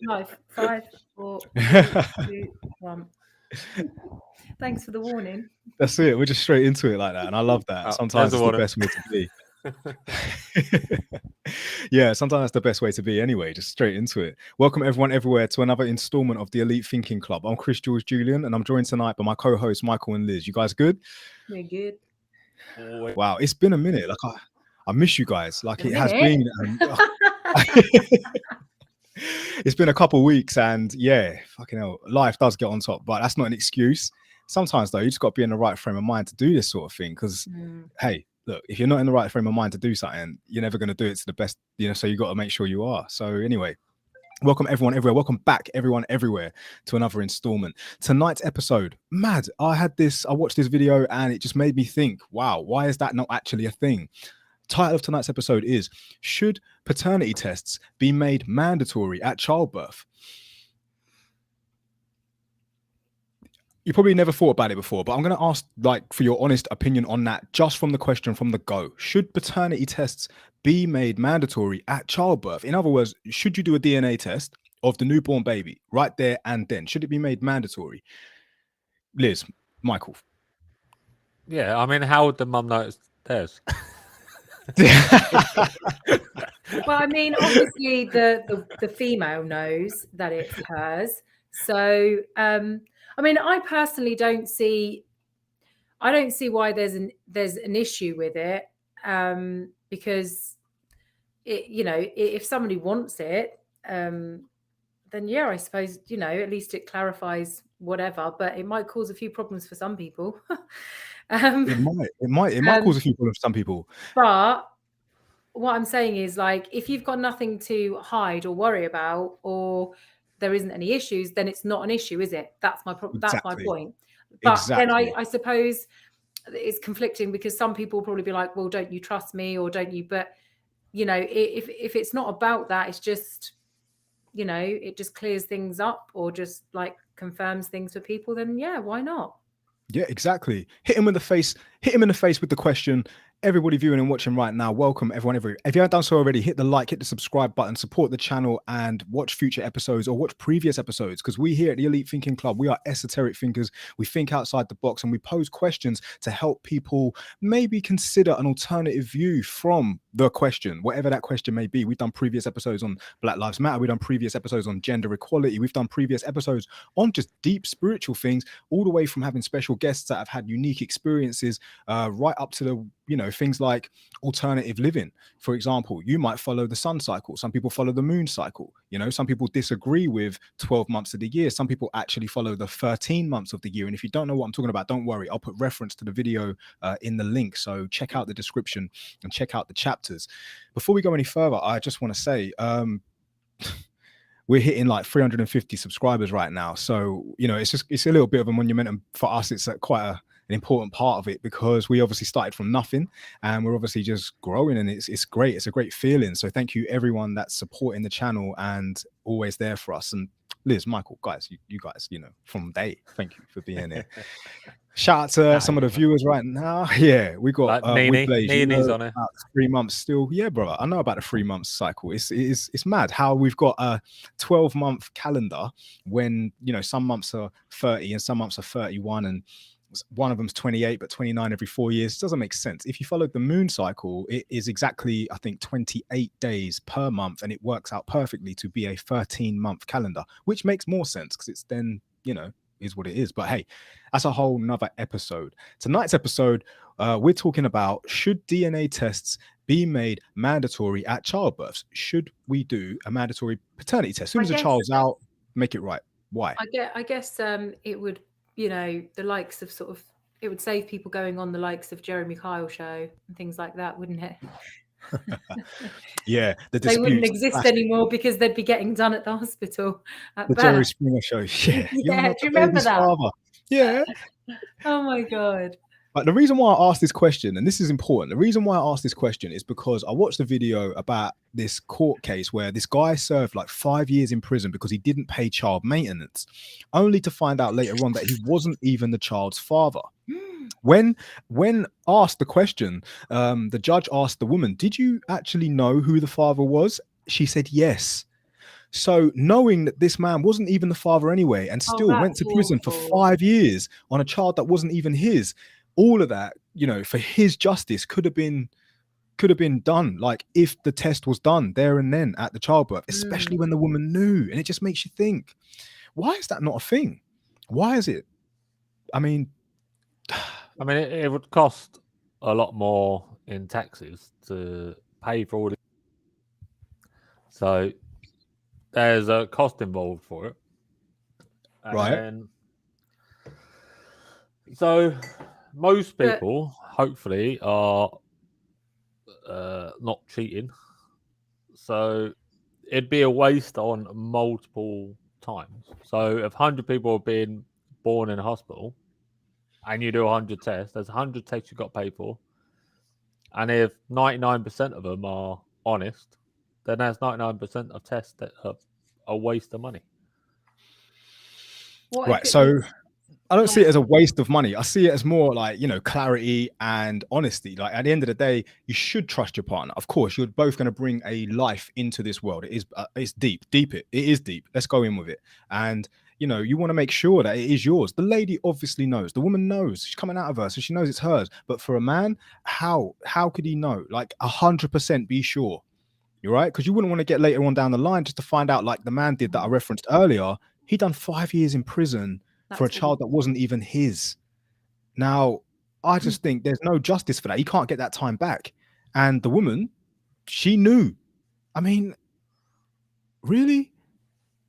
Five, four, three, two, one. Thanks for the warning. That's it. We're just straight into it like that. And I love that. Sometimes it's the best way to be. Yeah, sometimes that's the best way to be anyway, just straight into it. Welcome everyone everywhere to another installment of the Elite Thinking Club. I'm Chris, Jules, Julien, and I'm joined tonight by my co-hosts Michael and Liz. You guys good? We're good. Wow, it's been a minute. Like I miss you guys. Like A it has minute? been. It's been a couple of weeks, and yeah, fucking hell, life does get on top, but that's not an excuse. Sometimes though, you just got to be in the right frame of mind to do this sort of thing. Because hey, look, if you're not in the right frame of mind to do something, you're never going to do it to the best. So you got to make sure you are. So anyway. Welcome everyone everywhere. Welcome back everyone everywhere to another installment. Tonight's episode, mad. I watched this video and it just made me think, wow, why is that not actually a thing? Title of tonight's episode is, should paternity tests be made mandatory at childbirth? You probably never thought about it before, but I'm going to ask for your honest opinion on that just from the question from the go. Should paternity tests be made mandatory at childbirth? In other words, should you do a DNA test of the newborn baby right there and then? Should it be made mandatory? Liz, Michael. Yeah, I mean, how would the mum know it's theirs? Well, I mean, obviously the female knows that it's hers. So, I mean, I personally don't see why there's an issue with it, because if somebody wants it, then yeah, I suppose at least it clarifies whatever, but it might cause a few problems for some people. It might cause a few problems for some people. But what I'm saying is, if you've got nothing to hide or worry about, or there isn't any issues, then it's not an issue, is it? That's my That's my point. But then I suppose it's conflicting, because some people will probably be like, well, don't you trust me, or don't you? But if it's not about that, it's just it just clears things up, or just confirms things for people, then yeah, why not? Yeah, exactly. Hit him in the face with the question. Everybody viewing and watching right now, welcome everyone everywhere. If you haven't done so already, hit the like, hit the subscribe button, support the channel, and watch future episodes or watch previous episodes, because we here at the Elite Thinking Club, we are esoteric thinkers. We think outside the box and we pose questions to help people maybe consider an alternative view from the question, whatever that question may be. We've done previous episodes on Black Lives Matter. We've done previous episodes on gender equality. We've done previous episodes on just deep spiritual things, all the way from having special guests that have had unique experiences, right up to the things like alternative living. For example, you might follow the sun cycle. Some people follow the moon cycle. Some people disagree with 12 months of the year. Some people actually follow the 13 months of the year. And if you don't know what I'm talking about, don't worry. I'll put reference to the video in the link. So check out the description and check out the chapters. Before we go any further, I just want to say, we're hitting 350 subscribers right now. So, it's a little bit of a monumentum for us. It's quite an important part of it, because we obviously started from nothing and we're obviously just growing, and it's great. It's a great feeling. So thank you everyone that's supporting the channel and always there for us. And Liz, Michael, guys, you guys, from day, thank you for being here. Shout out to some of the viewers right now. Yeah, we got Nini's on it. About 3 months still. Yeah, brother, I know about the 3 months cycle. It's mad how we've got a 12-month calendar when some months are 30 and some months are 31, and one of them's 28 but 29 every 4 years. It doesn't make sense. If you followed the moon cycle, it is exactly, I think, 28 days per month, and it works out perfectly to be a 13-month calendar, which makes more sense because it's then is what it is. But hey, that's a whole nother episode. Tonight's episode, we're talking about, should DNA tests be made mandatory at childbirth? Should we do a mandatory paternity test? As soon as a child's out, make it right. Why? I guess it would, the likes of it would save people going on the likes of Jeremy Kyle show and things like that, wouldn't it? Yeah, they wouldn't exist anymore, because they'd be getting done at the hospital. The Jerry Springer show. Yeah. Yeah, do you remember that? Father. Yeah. Oh my God. But the reason why I asked this question, and this is important, the reason why I asked this question is because I watched a video about this court case where this guy served 5 years in prison because he didn't pay child maintenance, only to find out later on that he wasn't even the child's father. When asked the question, the judge asked the woman, did you actually know who the father was? She said yes. So knowing that this man wasn't even the father anyway, and still went to prison for 5 years on a child that wasn't even his, all of that, you know, for his justice could have been done, like if the test was done there and then at the childbirth, especially when the woman knew. And it just makes you think, why is that not a thing? Why is it? I mean, it would cost a lot more in taxes to pay for all this. So there's a cost involved for it. right. So most people, hopefully, are not cheating. So it'd be a waste on multiple times. So if 100 people have been born in a hospital and you do 100 tests, there's 100 tests you've got to pay for. And if 99% of them are honest, then there's 99% of tests that are a waste of money. Right. So I don't see it as a waste of money. I see it as more like, you know, clarity and honesty. Like at the end of the day, you should trust your partner. Of course, you're both going to bring a life into this world. It is, it's deep. It is deep. Let's go in with it. And, you know, you want to make sure that it is yours. The lady obviously knows. The woman knows. She's coming out of her, so she knows it's hers. But for a man, how could he know? Like 100% be sure. You're right. Because you wouldn't want to get later on down the line just to find out, like the man did that I referenced earlier. He done 5 years in prison for a child that wasn't even his. Now, I just think there's no justice for that. He can't get that time back. And the woman, she knew. I mean, really?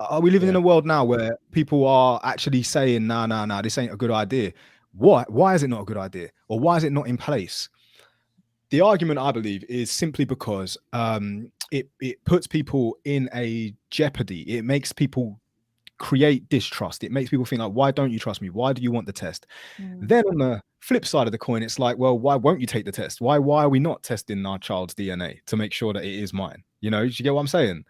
Are we living in a world now where people are actually saying, nah, this ain't a good idea? Why is it not a good idea? Or why is it not in place? The argument, I believe, is simply because it puts people in a jeopardy. It makes people create distrust. It makes people think like, why don't you trust me? Why do you want the test? Then on the flip side of the coin, it's like, well, why won't you take the test? Why are we not testing our child's DNA to make sure that it is mine? You know, do you get what I'm saying?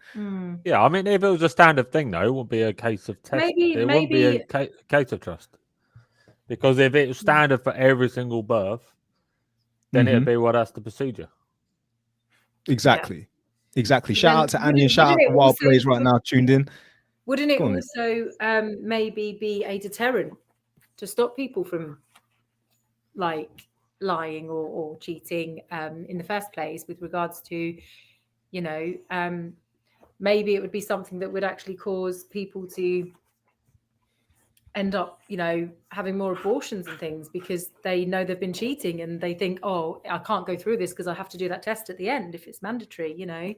Yeah, I mean, if it was a standard thing, though, it wouldn't be a case of test. It wouldn't be a case of trust. Because if it was standard for every single birth, then it'd be, well, that's the procedure. Exactly. Shout out to Annie and shout out to Wild Plays right now tuned in. Wouldn't it also maybe be a deterrent to stop people from like lying or cheating in the first place with regards to, you know, maybe it would be something that would actually cause people to end up, you know, having more abortions and things because they know they've been cheating and they think, oh, I can't go through this because I have to do that test at the end if it's mandatory, you know.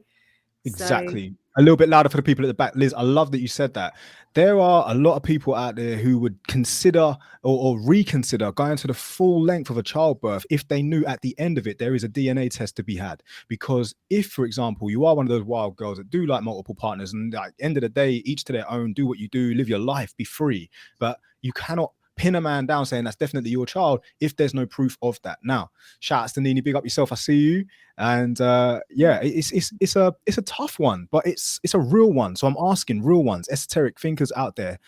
Exactly. A little bit louder for the people at the back. Liz, I love that you said that. There are a lot of people out there who would consider or reconsider going to the full length of a childbirth if they knew at the end of it there is a DNA test to be had. Because if, for example, you are one of those wild girls that do like multiple partners and at the end of the day, each to their own, do what you do, live your life, be free. But you cannot pin a man down saying that's definitely your child if there's no proof of that. Now, shout out to Nini, big up yourself. I see you. And yeah, it's a tough one, but it's a real one. So I'm asking real ones, esoteric thinkers out there,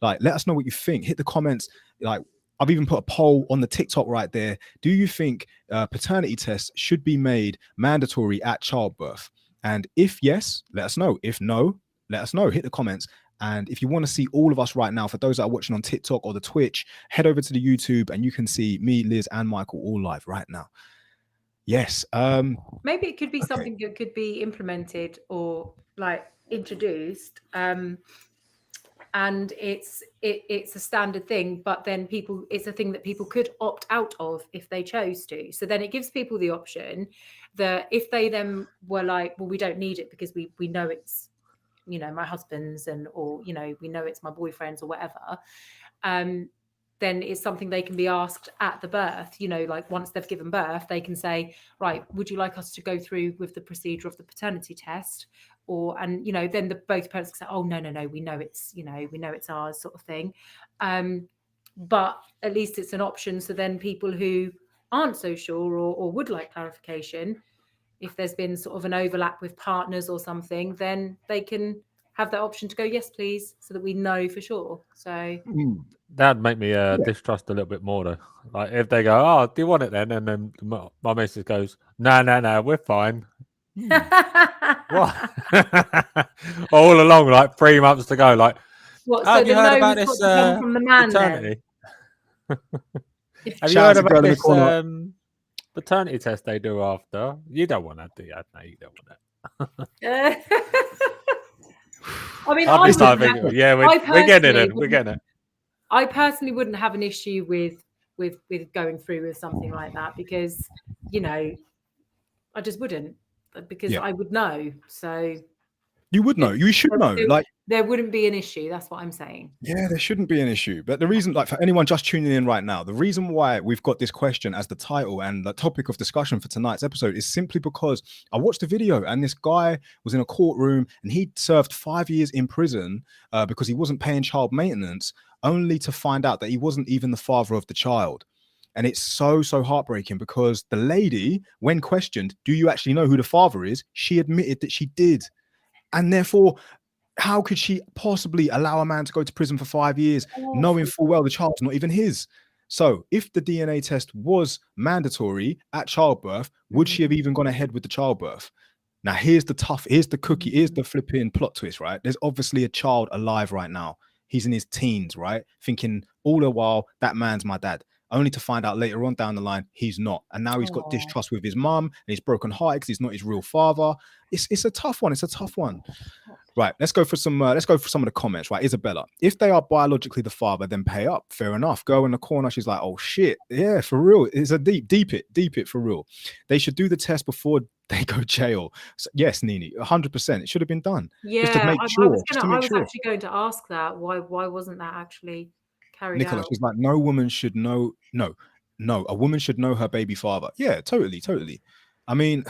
like, let us know what you think. Hit the comments. Like, I've even put a poll on the TikTok right there. Do you think paternity tests should be made mandatory at childbirth? And if yes, let us know. If no, let us know. Hit the comments. And if you want to see all of us right now, for those that are watching on TikTok or the Twitch, head over to the YouTube and you can see me, Liz, and Michael all live right now. Yes. Maybe it could be something that could be implemented or like introduced. And it's a standard thing, but then it's a thing that people could opt out of if they chose to. So then it gives people the option that if they then were like, well, we don't need it because we know it's, you know, my husband's or, you know, we know it's my boyfriend's or whatever, then it's something they can be asked at the birth, you know, like once they've given birth, they can say, right, would you like us to go through with the procedure of the paternity test? And, you know, then both parents can say, oh, no, we know it's, you know, we know it's ours sort of thing. But at least it's an option. So then people who aren't so sure or would like clarification, if there's been sort of an overlap with partners or something, then they can have that option to go, yes, please, so that we know for sure. So that'd make me distrust a little bit more, though. Like if they go, oh, do you want it then? And then my missus goes, no, we're fine. What? All along, like 3 months to go. Like, what? So have you the heard no about has this got to come from the man paternity? Have you Shout out heard to about girl in the this corner. paternity test they do after? You don't want that, do you? No, you don't want that. I mean, I'll be I we're getting it. We're getting it. I personally wouldn't have an issue with going through with something like that because, you know, I just wouldn't, because I would know. So you would know. You should know. Like, there wouldn't be an issue. That's what I'm saying. Yeah, there shouldn't be an issue. But the reason, like, for anyone just tuning in right now, the reason why we've got this question as the title and the topic of discussion for tonight's episode is simply because I watched a video and this guy was in a courtroom and he served 5 years in prison because he wasn't paying child maintenance, only to find out that he wasn't even the father of the child. And it's so heartbreaking because the lady, when questioned, do you actually know who the father is? She admitted that she did. And therefore, how could she possibly allow a man to go to prison for 5 years, knowing full well the child's not even his? So if the DNA test was mandatory at childbirth, would she have even gone ahead with the childbirth? Now, here's the flipping plot twist, right? There's obviously a child alive right now. He's in his teens, right? Thinking all the while, that man's my dad. Only to find out later on down the line, he's not. And now he's got distrust with his mum and he's broken hearted because he's not his real father. It's a tough one. It's a tough one. Right, let's go for some of the comments. Right, Isabella, if they are biologically the father, then pay up. Fair enough. Go in the corner. She's like, oh shit, yeah, for real. It's a deep it for real. They should do the test before they go jail. So, yes, Nini, 100%. It should have been done. Yeah, just to make sure. I was actually going to ask that. Why wasn't that actually carried Nicola, out? she's like, no woman should know. No, a woman should know her baby father. Yeah, totally. I mean,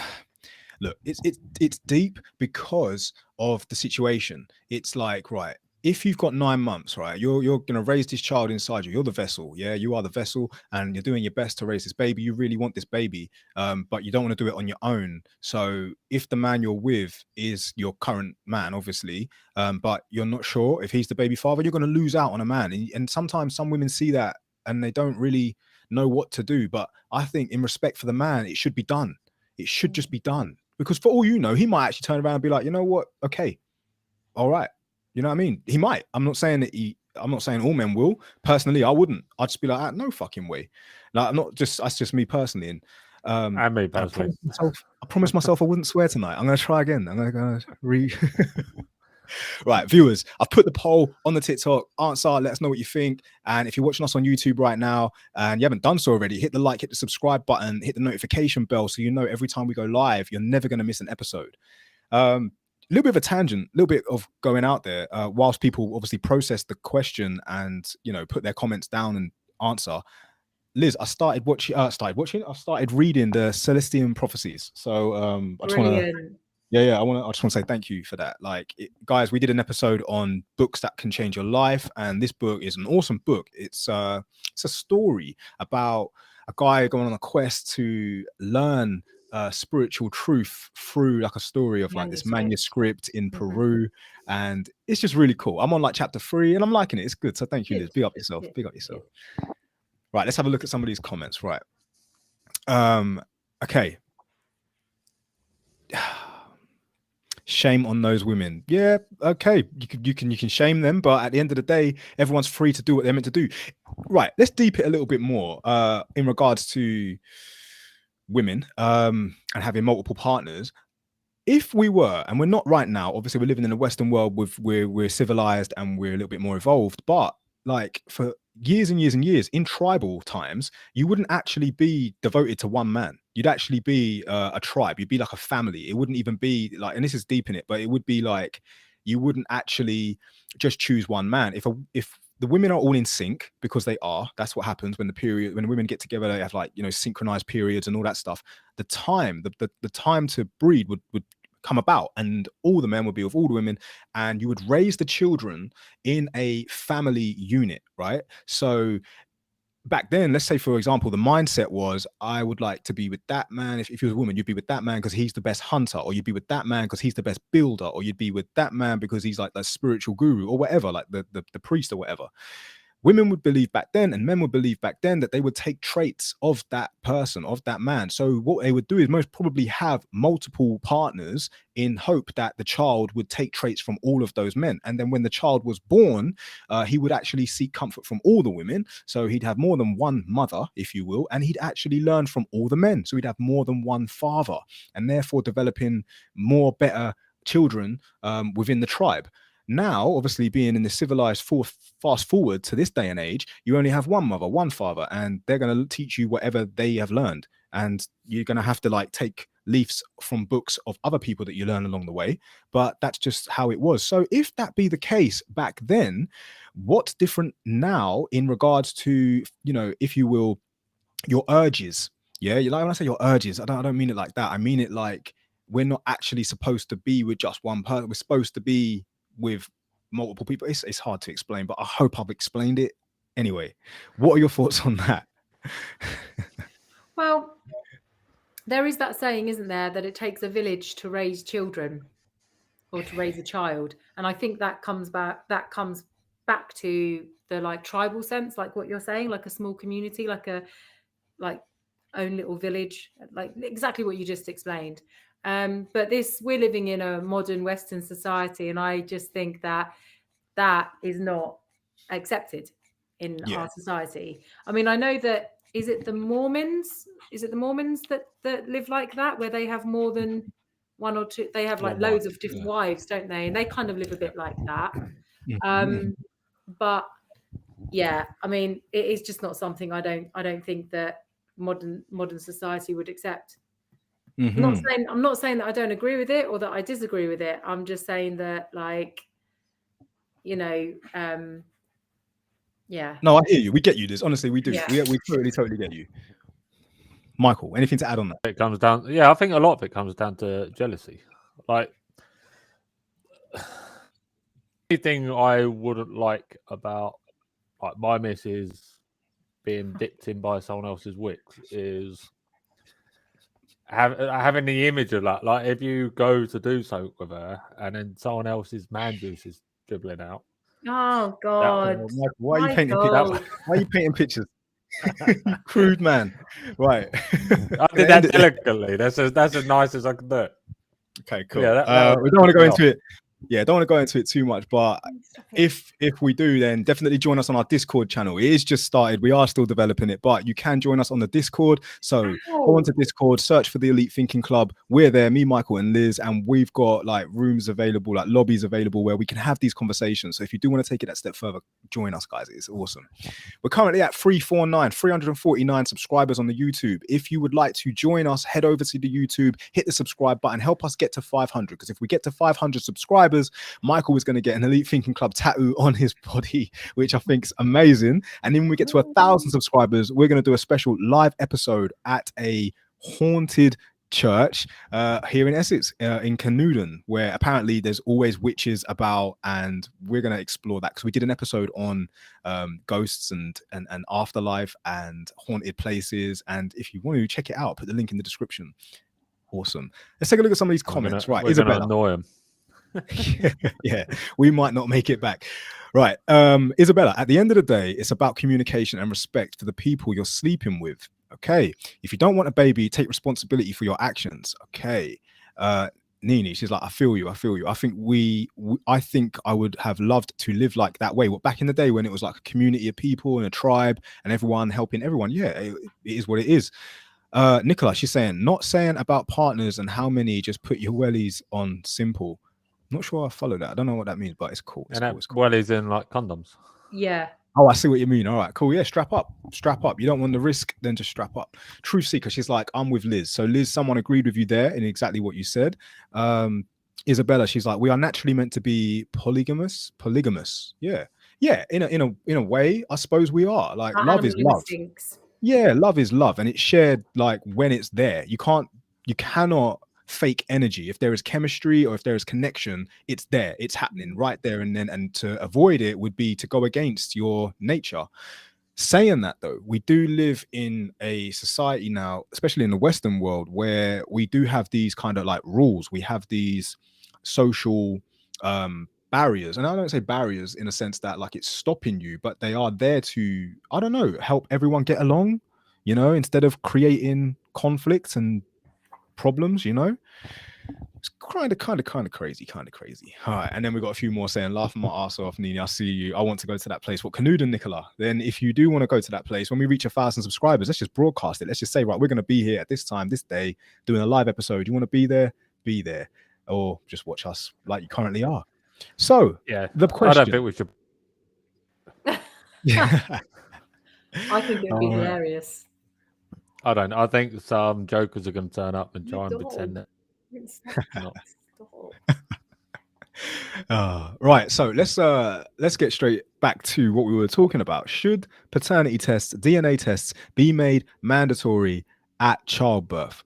look, it's deep because of the situation. It's like, right, if you've got 9 months, right, you're gonna raise this child inside you. You're the vessel, yeah, you are the vessel, and you're doing your best to raise this baby. You really want this baby, but you don't want to do it on your own. So if the man you're with is your current man, obviously, but you're not sure if he's the baby father, you're gonna lose out on a man. And sometimes some women see that and they don't really know what to do. But I think in respect for the man, it should be done. It should just be done. Because for all you know, he might actually turn around and be like, you know what? Okay, all right. You know what I mean? He might. I'm not saying all men will. Personally, I wouldn't. I'd just be like, no fucking way. Like, that's just me personally. And me personally. I promised myself I wouldn't swear tonight. I'm gonna try again. I'm gonna Right, viewers, I've put the poll on the TikTok. Answer, let us know what you think. And if you're watching us on YouTube right now and you haven't done so already, hit the like, hit the subscribe button, hit the notification bell so you know every time we go live, you're never going to miss an episode. A little bit of a tangent, a little bit of going out there, whilst people obviously process the question and, you know, put their comments down and answer. Liz, I started reading the Celestian prophecies. So I just want to I just want to say thank you for that. Like, guys, we did an episode on books that can change your life, and this book is an awesome book. It's a story about a guy going on a quest to learn spiritual truth through like a story of like this manuscript in Peru, and it's just really cool. I'm on like chapter 3 and I'm liking it. It's good. So thank you, Liz. Big up yourself. Right, let's have a look at some of these comments. Right. Okay. Shame on those women. Yeah, okay. You can shame them, but at the end of the day, everyone's free to do what they're meant to do. Right. Let's deep it a little bit more in regards to women and having multiple partners. If we were, and we're not right now, obviously we're living in a Western world with we're civilized and we're a little bit more evolved, but like for years and years and years in tribal times, you wouldn't actually be devoted to one man. You'd actually be a tribe. You'd be like a family. It wouldn't even be like, and this is deep in it, but it would be like you wouldn't actually just choose one man. If the women are all in sync, because they are, that's what happens when the women get together, they have like, you know, synchronized periods and all that stuff. The time to breed would come about, and all the men would be with all the women, and you would raise the children in a family unit, right? So back then, let's say for example, the mindset was, I would like to be with that man. If you were a woman, you'd be with that man because he's the best hunter, or you'd be with that man because he's the best builder, or you'd be with that man because he's like the spiritual guru or whatever, like the priest or whatever. women would believe back then, and men would believe back then, that they would take traits of that person, of that man. So what they would do is most probably have multiple partners in hope that the child would take traits from all of those men. And then when the child was born, he would actually seek comfort from all the women. So he'd have more than one mother, if you will, and he'd actually learn from all the men. So he'd have more than one father, and therefore developing more better children within the tribe. Now, obviously, being in the civilized fast forward to this day and age, you only have one mother, one father, and they're going to teach you whatever they have learned. And you're going to have to like take leaves from books of other people that you learn along the way. But that's just how it was. So if that be the case back then, what's different now in regards to, you know, if you will, your urges? Yeah, you like when I say your urges, I don't mean it like that. I mean it like we're not actually supposed to be with just one person. We're supposed to be with multiple people. It's hard to explain, but I hope I've explained it. Anyway, what are your thoughts on that? Well, there is that saying, isn't there, that it takes a village to raise children, or to raise a child. And I think that comes back to the like tribal sense, like what you're saying, like a small community, like own little village, like exactly what you just explained. But we're living in a modern Western society, and I just think that is not accepted in our society. I mean, I know that, is it the Mormons that live like that, where they have more than one or two, they have like loads of different wives, don't they? And they kind of live a bit like that. But yeah, I mean, it is just not something I don't think that modern society would accept. I'm not saying that I don't agree with it or that I disagree with it. I'm just saying that, like, you know, yeah. No, I hear you. We get you, this. Honestly, we do. Yeah. We totally get you. Michael, anything to add on that? It comes down, I think a lot of it comes down to jealousy. Like, anything I wouldn't like about like my missus being dipped in by someone else's wicks is having the image of that. Like, if you go to do something with her and then someone else's man juice is dribbling out. Oh God! Michael, why are you painting pictures? Why are you painting pictures? You crude man. Right. I did that delicately. That's as nice as I could do it. Okay, cool. We don't want to go into it. Yeah, don't want to go into it too much, but if we do, then definitely join us on our Discord channel. It is just started. We are still developing it, but you can join us on the Discord. So go onto Discord, search for the Elite Thinking Club. We're there, me, Michael, and Liz, and we've got like rooms available, like lobbies available where we can have these conversations. So if you do want to take it that step further, join us, guys. It's awesome. We're currently at 349 subscribers on the YouTube. If you would like to join us, head over to the YouTube, hit the subscribe button, help us get to 500. Because if we get to 500 subscribers, Michael is going to get an Elite Thinking Club tattoo on his body, which I think is amazing. And then when we get to 1,000 subscribers, we're going to do a special live episode at a haunted church here in Essex, in Canewdon, where apparently there's always witches about, and we're going to explore that because we did an episode on ghosts and afterlife and haunted places. And if you want to check it out, put the link in the description. Awesome. Let's take a look at some of these comments. Right, Isabella. Annoy him. Yeah, we might not make it back. Right, Isabella, at the end of the day, it's about communication and respect for the people you're sleeping with. Okay, if you don't want a baby, take responsibility for your actions. Okay, Nini, she's like, I feel you. I think I would have loved to live like that way. Well, back in the day when it was like a community of people and a tribe and everyone helping everyone. Yeah, it is what it is. Nicola, she's saying, not saying about partners and how many, just put your wellies on simple. Not sure I follow that. I don't know what that means, but it's cool. It's cool. Wellies in like condoms. Yeah. Oh, I see what you mean. All right, cool. Yeah, strap up. You don't want the risk, then just strap up. Truth Seeker, she's like, I'm with Liz. So Liz, someone agreed with you there in exactly what you said. Isabella, she's like, we are naturally meant to be polygamous. Yeah, in a way, I suppose we are. Like, love is love. Instincts. Yeah, love is love, and it's shared. Like, when it's there, you cannot fake energy. If there is chemistry or if there is connection, it's there, it's happening right there and then. And to avoid it would be to go against your nature. Saying that, though, we do live in a society now, especially in the Western world, where we do have these kind of like rules. We have these social barriers, and I don't say barriers in a sense that like it's stopping you, but they are there to, I don't know, help everyone get along, instead of creating conflicts and problems. It's kind of crazy, All right, and then we got a few more saying, laughing my ass off, Nini, I see you. I want to go to that place. What, Canooden, Nicola? Then if you do want to go to that place, when we reach 1,000 subscribers, let's just broadcast it. Let's just say, right, we're going to be here at this time, this day, doing a live episode. You want to be there? Be there. Or just watch us like you currently are. So, yeah, the question. I don't think we should. I think it would be hilarious. I don't. I think some jokers are going to turn up and try and pretend that. Right, so let's get straight back to what we were talking about. Should paternity tests, DNA tests, be made mandatory at childbirth?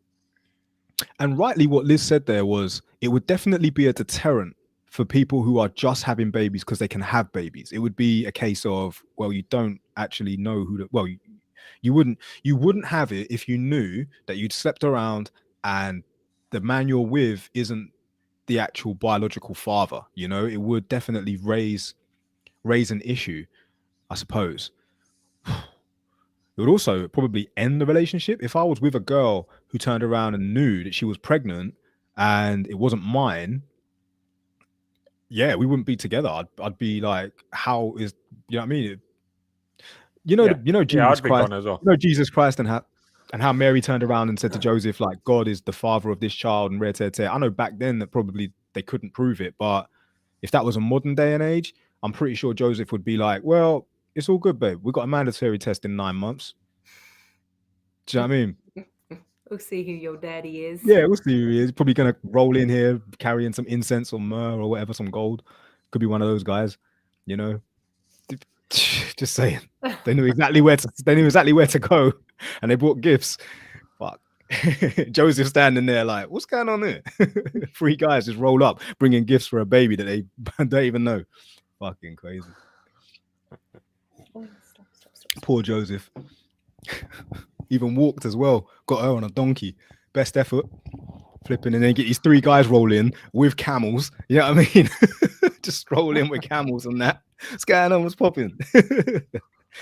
And rightly, what Liz said there was it would definitely be a deterrent for people who are just having babies because they can have babies. It would be a case of, well, you don't actually know you wouldn't have it if you knew that you'd slept around and the man you're with isn't the actual biological father. It would definitely raise an issue, I suppose. It would also probably end the relationship. If I was with a girl who turned around and knew that she was pregnant and it wasn't mine, yeah, we wouldn't be together. I'd be like, how is, you know what I mean? Jesus Christ, as well. Jesus Christ, and how Mary turned around and said to Joseph, like, God is the father of this child, and I know back then that probably they couldn't prove it, but if that was a modern day and age, I'm pretty sure Joseph would be like, well, it's all good, babe. We got a mandatory test in 9 months. Do you know what I mean? We'll see who your daddy is. Yeah, we'll see who he is. Probably gonna roll in here carrying some incense or myrrh or whatever, some gold. Could be one of those guys, Just saying. They knew exactly where to go, and they brought gifts. Fuck. Joseph standing there like, what's going on here? 3 guys just roll up bringing gifts for a baby that they don't even know. Fucking crazy. Stop. Poor Joseph. Even walked as well. Got her on a donkey. Best effort. Flipping, and then get these 3 guys roll in with camels. You know what I mean? Just roll in with camels and that. What's going on? What's popping?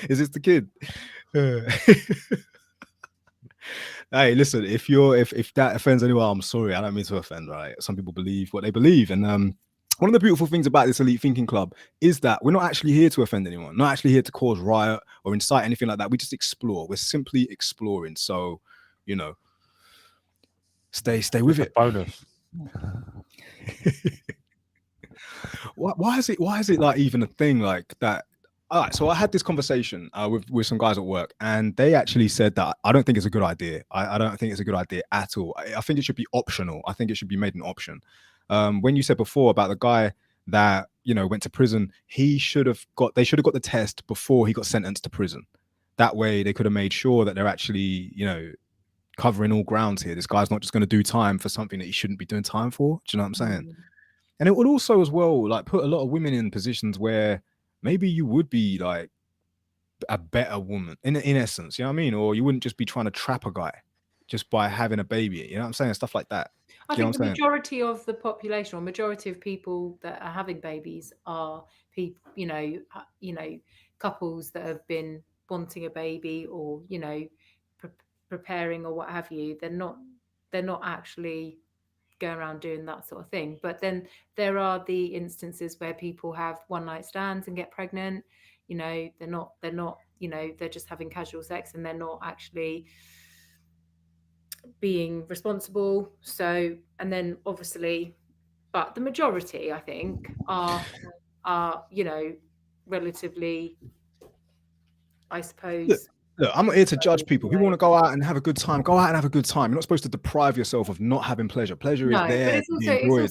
Is this the kid? Hey, listen, if that offends anyone, I'm sorry. I don't mean to offend, right? Some people believe what they believe. And one of the beautiful things about this Elite Thinking Club is that we're not actually here to offend anyone, not actually here to cause riot or incite anything like that. We just explore. We're simply exploring. So, stay with it. Bonus. Why is it like even a thing like that? All right, so I had this conversation with some guys at work, and they actually said that I don't think it's a good idea. I don't think it's a good idea at all. I think it should be optional. I think it should be made an option. When you said before about the guy that went to prison, they should have got the test before he got sentenced to prison. That way, they could have made sure that they're actually covering all grounds here. This guy's not just going to do time for something that he shouldn't be doing time for. Do you know what I'm saying? Mm-hmm. And it would also as well like put a lot of women in positions where maybe you would be like a better woman in essence, you know what I mean? Or you wouldn't just be trying to trap a guy just by having a baby, you know what I'm saying? Stuff like that. I think the majority of the population, or majority of people that are having babies are people, couples that have been wanting a baby or, preparing or what have you. They're not actually going around doing that sort of thing. But then there are the instances where people have one night stands and get pregnant. They're not, they're just having casual sex and they're not actually being responsible. So, and then obviously, but the majority, I think, are relatively, I suppose. Look, I'm not here to judge people. People want to go out and have a good time. Go out and have a good time. You're not supposed to deprive yourself of not having pleasure. Pleasure is there to be enjoyed.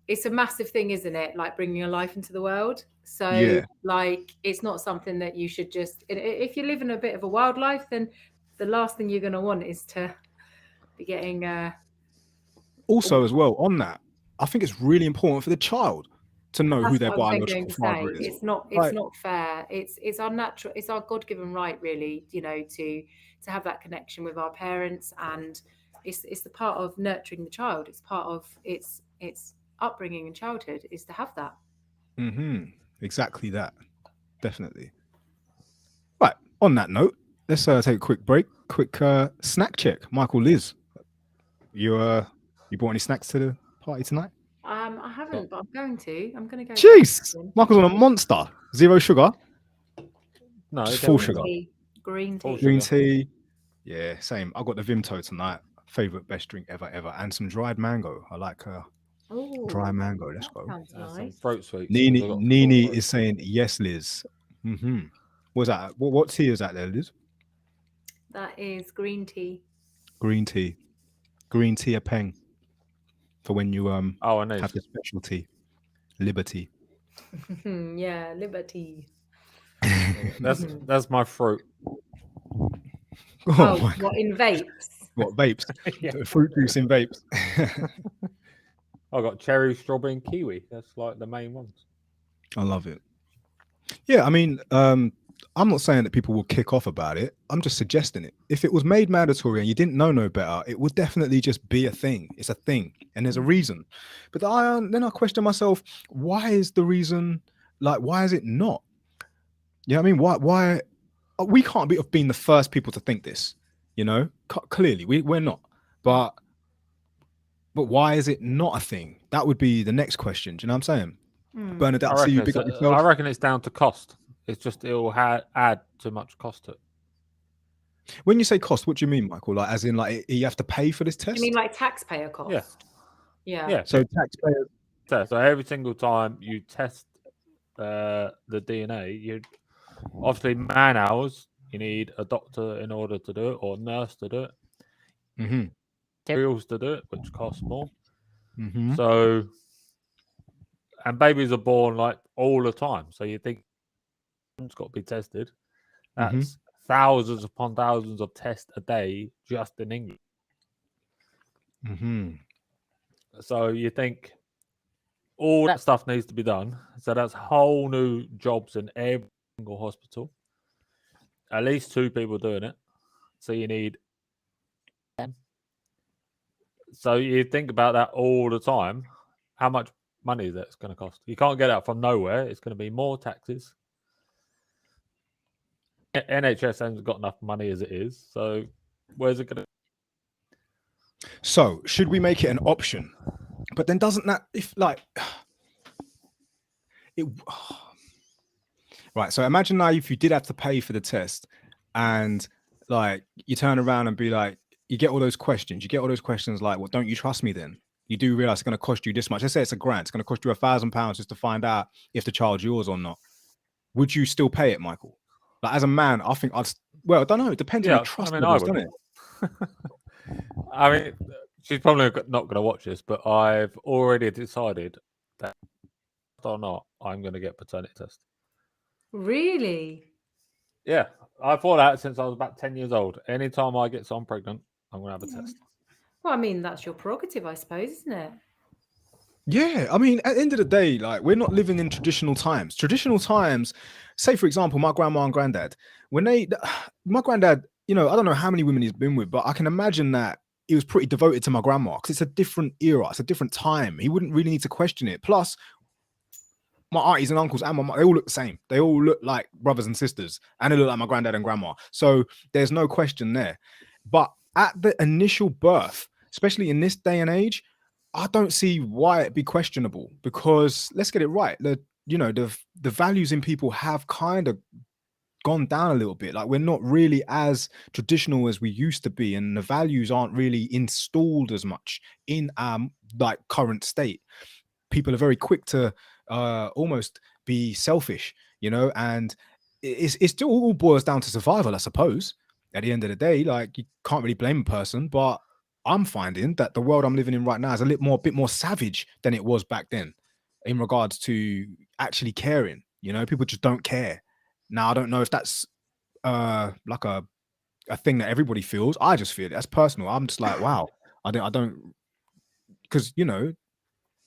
It's a massive thing, isn't it? Like bringing a life into the world. So, like, it's not something that you should just. If you're living a bit of a wild life, then the last thing you're going to want is to be getting. Also, as well, on that, I think it's really important for the child to know who their biological father is. It's not fair. It's our natural, it's our God-given right, really, to have that connection with our parents, and it's the part of nurturing the child. It's part of it's upbringing and childhood is to have that. Exactly that. Definitely. Right. On that note, let's take a quick break. Quick snack check. Michael, Liz, you brought any snacks to the party tonight? I haven't, but I'm going to. I'm going to go. Jeez, Michael's on a monster. 0 sugar. No, just full sugar. Green tea. Green tea. Yeah, same. I got the Vimto tonight. Favorite best drink ever, and some dried mango. I like dry mango. Let's go. Sounds nice. Some throat sweets. Nini is saying yes, Liz. What's that? What tea is that there, Liz? That is green tea. Green tea. Green tea a peng. For when you have the specialty. Liberty. Yeah, liberty. That's my fruit. Oh, what in vapes? What vapes? Fruit juice in vapes. I got cherry, strawberry, and kiwi. That's like the main ones. I love it. Yeah, I mean, I'm not saying that people will kick off about it. I'm just suggesting it. If it was made mandatory and you didn't know no better, it would definitely just be a thing. It's a thing, and there's a reason. But then I question myself: why is the reason? Like, why is it not? You know what I mean? Why? We can't be of being the first people to think this. You know, clearly we're not. But why is it not a thing? That would be the next question. Do you know what I'm saying? Bernadette, I see you big up yourself. I reckon it's down to cost. It's just it'll add too much cost to it. When you say cost, what do you mean, Michael? Like, as in, like, you have to pay for this test? You mean like taxpayer cost? Yeah. So taxpayers. So every single time you test the DNA, you obviously man hours. You need a doctor in order to do it, or a nurse to do it. Materials to do it, which costs more. So, and babies are born like all the time. So you think it's got to be tested. That's thousands upon thousands of tests a day just in England. So you think all that stuff needs to be done. So that's whole new jobs in every single hospital. At least 2 people doing it. So you need 10. So you think about that all the time. How much money that's going to cost? You can't get that from nowhere. It's going to be more taxes. NHS hasn't got enough money as it is. So where's it going to? So should we make it an option? But then doesn't that, if like it? Right. So imagine now if you did have to pay for the test, and like you turn around and be like, you get all those questions. You get all those questions like, well, don't you trust me then? You do realize it's going to cost you this much. Let's say it's a grant. It's going to cost you £1,000 just to find out if the child's yours or not. Would you still pay it, Michael? Like, as a man, I think well, I don't know. It depends on your trust levels, doesn't it? I mean, she's probably not going to watch this, but I've already decided that or not, I'm going to get paternity test. Really? Yeah, I thought that since I was about 10 years old. Anytime I get someone pregnant, I'm going to have a test. Well, I mean, that's your prerogative, I suppose, isn't it? Yeah, I mean, at the end of the day, like, we're not living in traditional times. Traditional times, say, for example, my grandma and granddad, my granddad, you know, I don't know how many women he's been with, but I can imagine that he was pretty devoted to my grandma because it's a different era. It's a different time. He wouldn't really need to question it. Plus, my aunties and uncles and my mom, they all look the same. They all look like brothers and sisters, and they look like my granddad and grandma. So there's no question there. But at the initial birth, especially in this day and age, I don't see why it'd be questionable, because let's get it right. The values in people have kind of gone down a little bit. Like, we're not really as traditional as we used to be, and the values aren't really installed as much in like current state. People are very quick to almost be selfish, you know, and it still all boils down to survival, I suppose. At the end of the day, like, you can't really blame a person, but I'm finding that the world I'm living in right now is a bit more savage than it was back then in regards to actually caring. You know, people just don't care. Now, I don't know if that's like a thing that everybody feels. I just feel it. That's personal. I'm just like, wow, I don't, because, you know,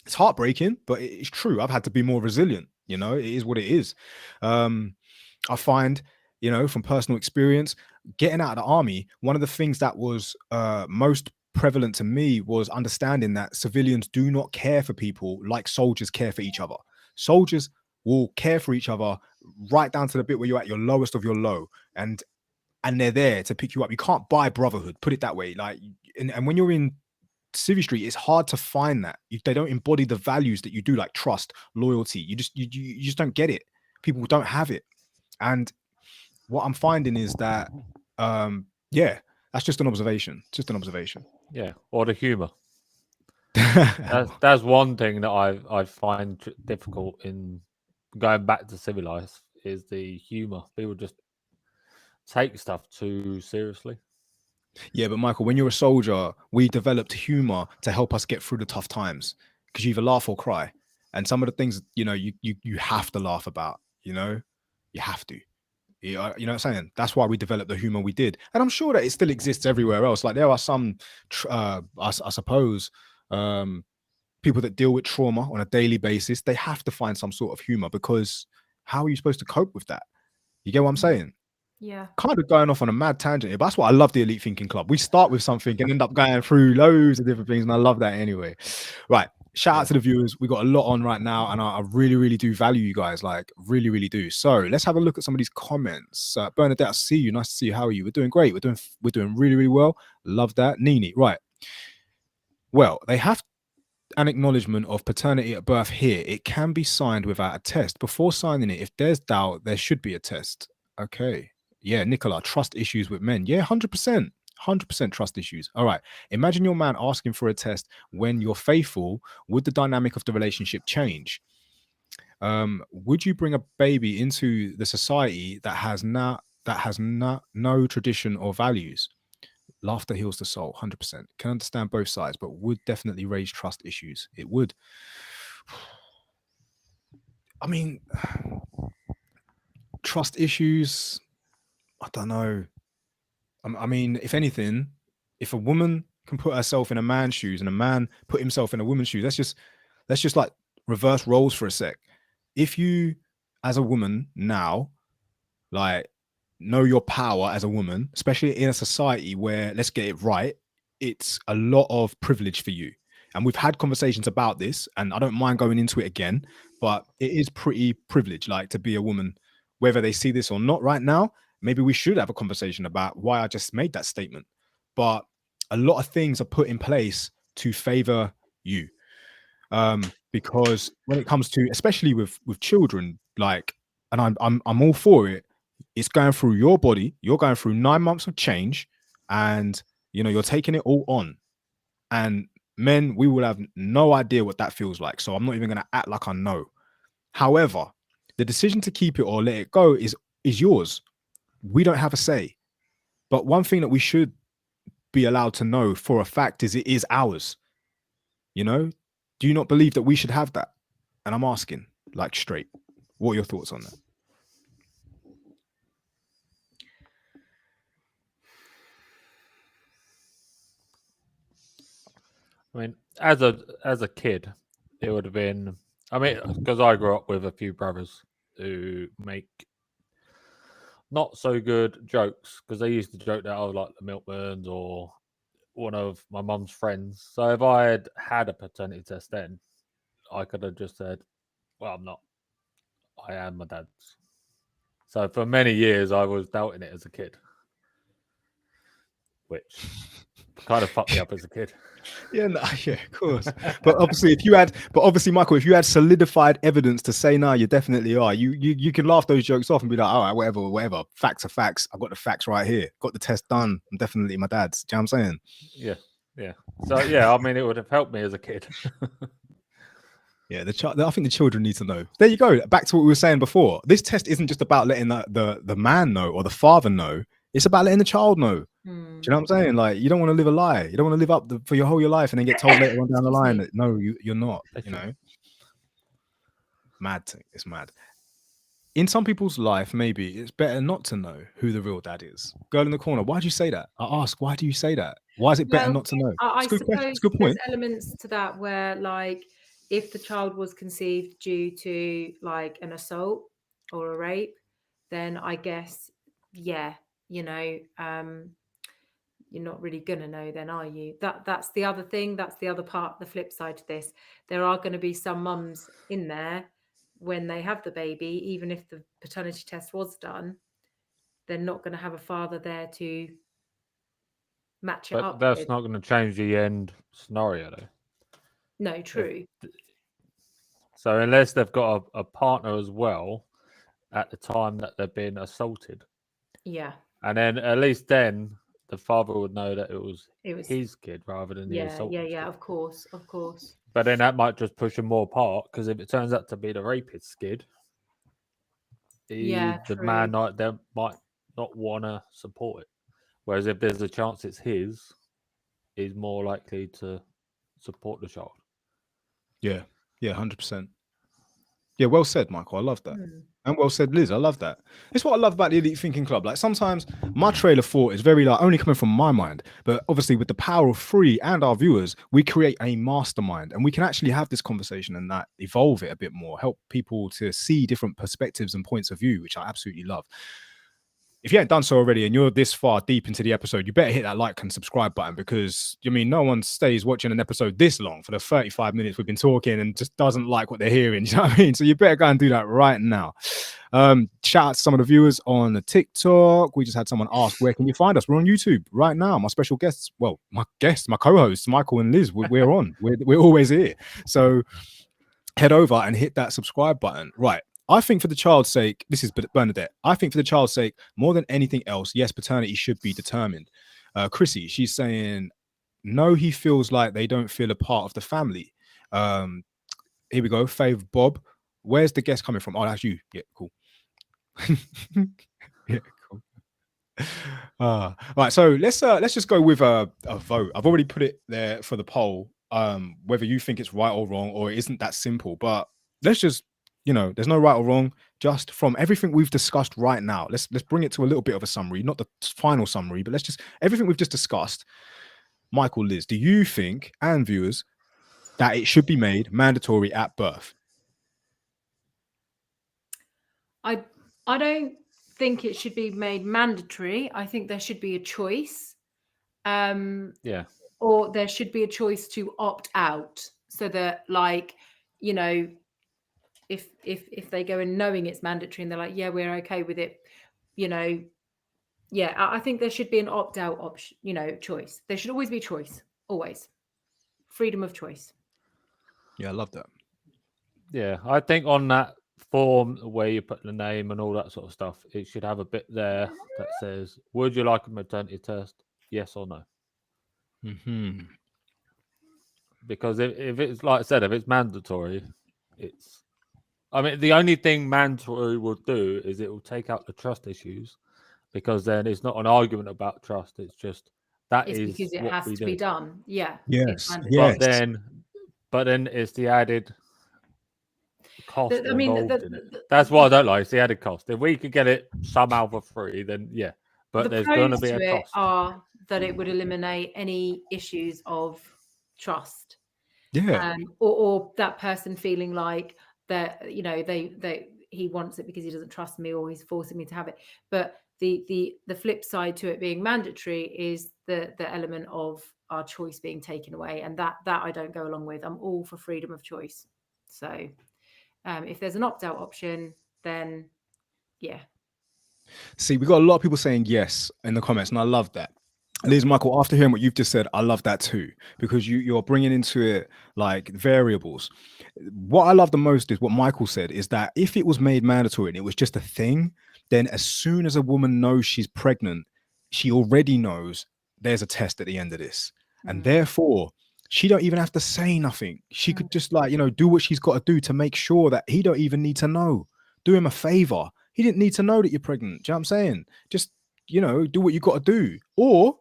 it's heartbreaking, but it's true. I've had to be more resilient. You know, it is what it is. I find, you know, from personal experience, getting out of the army, one of the things that was most prevalent to me was understanding that civilians do not care for people like soldiers care for each other. Soldiers will care for each other right down to the bit where you're at your lowest of your low, and they're there to pick you up. You can't buy brotherhood, put it that way. Like, and when you're in Civvy Street, it's hard to find that. They don't embody the values that you do, like trust, loyalty. You just don't get it. People don't have it. And what I'm finding is that, yeah, that's just an observation. Just an observation. Yeah, or the humor. That's one thing that I find difficult in going back to civilized is the humor. People just take stuff too seriously. Yeah, but Michael, when you're a soldier, we developed humor to help us get through the tough times, because you either laugh or cry. And some of the things, you have to laugh about, you have to. You know what I'm saying? That's why we developed the humor we did. And I'm sure that it still exists everywhere else. Like, there are some, I suppose, people that deal with trauma on a daily basis. They have to find some sort of humor, because how are you supposed to cope with that? You get what I'm saying? Yeah. Kind of going off on a mad tangent here, but that's what I love the Elite Thinking Club. We start with something and end up going through loads of different things, and I love that anyway. Right. Shout out to the viewers. We got a lot on right now, and I really, really do value you guys. Like, really, really do. So let's have a look at some of these comments. Bernadette, I see you. Nice to see you. How are you? We're doing great. We're doing really, really well. Love that. Nini, right. Well, they have an acknowledgement of paternity at birth here. It can be signed without a test. Before signing it, if there's doubt, there should be a test. Okay. Yeah, Nicola, trust issues with men. Yeah, 100%. 100% trust issues. All right. Imagine your man asking for a test when you're faithful. Would the dynamic of the relationship change? Would you bring a baby into the society that has no tradition or values? Laughter heals the soul. 100%. Can understand both sides, but would definitely raise trust issues. It would. I mean, trust issues, I don't know. I mean, if anything, if a woman can put herself in a man's shoes and a man put himself in a woman's shoes, let's just like reverse roles for a sec. If you, as a woman now, like, know your power as a woman, especially in a society where, let's get it right, it's a lot of privilege for you. And we've had conversations about this, and I don't mind going into it again, but it is pretty privileged, like, to be a woman, whether they see this or not right now. Maybe we should have a conversation about why I just made that statement. But a lot of things are put in place to favor you. Because when it comes to, especially with children, like, and I'm all for it, it's going through your body. You're going through 9 months of change, and you're taking it all on. And men, we will have no idea what that feels like. So I'm not even going to act like I know. However, the decision to keep it or let it go is yours. We don't have a say. But one thing that we should be allowed to know for a fact is it is ours. Do you not believe that we should have that? And I'm asking, like, straight, what are your thoughts on that? I mean, as a kid, it would have been. I mean, because I grew up with a few brothers who make not so good jokes, because they used to joke that I was like the milkmans or one of my mum's friends. So if I had a paternity test then, I could have just said, "Well, I'm not. I am my dad's." So for many years, I was doubting it as a kid, which kind of fucked me up as a kid. Yeah, no, yeah, of course. But obviously, Michael, if you had solidified evidence to say, no, you definitely are, you can laugh those jokes off and be like, all right, whatever. Facts are facts. I've got the facts right here. Got the test done. I'm definitely my dad's. Do you know what I'm saying? Yeah. So yeah, I mean, it would have helped me as a kid. Yeah, I think the children need to know. There you go. Back to what we were saying before. This test isn't just about letting the man know or the father know. It's about letting the child know. Do you know what I'm saying? Like, you don't want to live a lie. You don't want to live up for your whole life and then get told later on down the line that no, you're not. Mad thing. It's mad. In some people's life, maybe it's better not to know who the real dad is. Girl in the corner, why do you say that? I ask, why do you say that? Why is it better not to know? I It's suppose a good point. there's elements to that where, like, if the child was conceived due to like an assault or a rape, then I guess, yeah, you're not really gonna know then, are you? That's the other thing. That's the other part, the flip side to this. There are going to be some mums in there when they have the baby, even if the paternity test was done, they're not going to have a father there to match it up that's with. not going to change the end scenario, though. No, true. So unless they've got a partner as well at the time that they're being assaulted, yeah, and then at least then the father would know that it was his kid rather than the assaulted kid. of course. But then that might just push them more apart, because if it turns out to be the rapist's kid, the man might not want to support it. Whereas if there's a chance it's his, he's more likely to support the child. Yeah, 100%. Yeah, well said, Michael. I love that. And well said, Liz. I love that. It's what I love about the Elite Thinking Club. Like, sometimes my trail of thought is very like only coming from my mind, but obviously with the power of free and our viewers, we create a mastermind, and we can actually have this conversation and that evolve it a bit more, help people to see different perspectives and points of view, which I absolutely love. If you haven't done so already and you're this far deep into the episode, you better hit that like and subscribe button, because no one stays watching an episode this long for the 35 minutes we've been talking and just doesn't like what they're hearing. You know what I mean? So you better go and do that right now. Shout out to some of the viewers on the TikTok. We just had someone ask, where can you find us? We're on YouTube right now. My special guests, well, my co-hosts, Michael and Liz, we're on. We're always here. So head over and hit that subscribe button. Right. I think for the child's sake, this is Bernadette. I think for the child's sake, more than anything else, yes, paternity should be determined. Chrissy, she's saying, no, he feels like they don't feel a part of the family. Here we go. Fave Bob, where's the guest coming from? Oh, that's you. Yeah, cool. Yeah, cool. Right, so let's just go with a vote. I've already put it there for the poll. Whether you think it's right or wrong, or it isn't that simple, but let's just, there's no right or wrong. Just from everything we've discussed right now, let's bring it to a little bit of a summary, not the final summary, but let's just everything we've just discussed. Michael, Liz, do you think, and viewers, that it should be made mandatory at birth? I don't think it should be made mandatory. I think there should be a choice. Yeah. Or there should be a choice to opt out, so that, like, if they go in knowing it's mandatory and they're like, yeah, we're okay with it, I think there should be an opt-out option, choice. There should always be choice, always. Freedom of choice. Yeah, I love that. Yeah, I think on that form where you put the name and all that sort of stuff, it should have a bit there that says, would you like a maternity test? Yes or no? Mm-hmm. Because if it's, like I said, if it's mandatory, the only thing mandatory will do is it will take out the trust issues, because then it's not an argument about trust. It's just it's is because it what has we to do. be done. Yeah. Yes. But then it's the added cost involved in it. That's what I don't like. It's the added cost. If we could get it somehow for free, then yeah. But there's going to be a cost. Are that it would eliminate any issues of trust. Yeah. Or that person feeling like that, he wants it because he doesn't trust me, or he's forcing me to have it. But the flip side to it being mandatory is the element of our choice being taken away, and that I don't go along with. I'm all for freedom of choice. So if there's an opt-out option, then yeah. See, we got a lot of people saying yes in the comments, and I love that. Liz, Michael, after hearing what you've just said, I love that too, because you're bringing into it like variables. What I love the most is what Michael said, is that if it was made mandatory and it was just a thing, then as soon as a woman knows she's pregnant, she already knows there's a test at the end of this. And therefore, she don't even have to say nothing. She could just do what she's got to do to make sure that he don't even need to know. Do him a favor. He didn't need to know that you're pregnant. Do you know what I'm saying? Just, do what you got to do. Or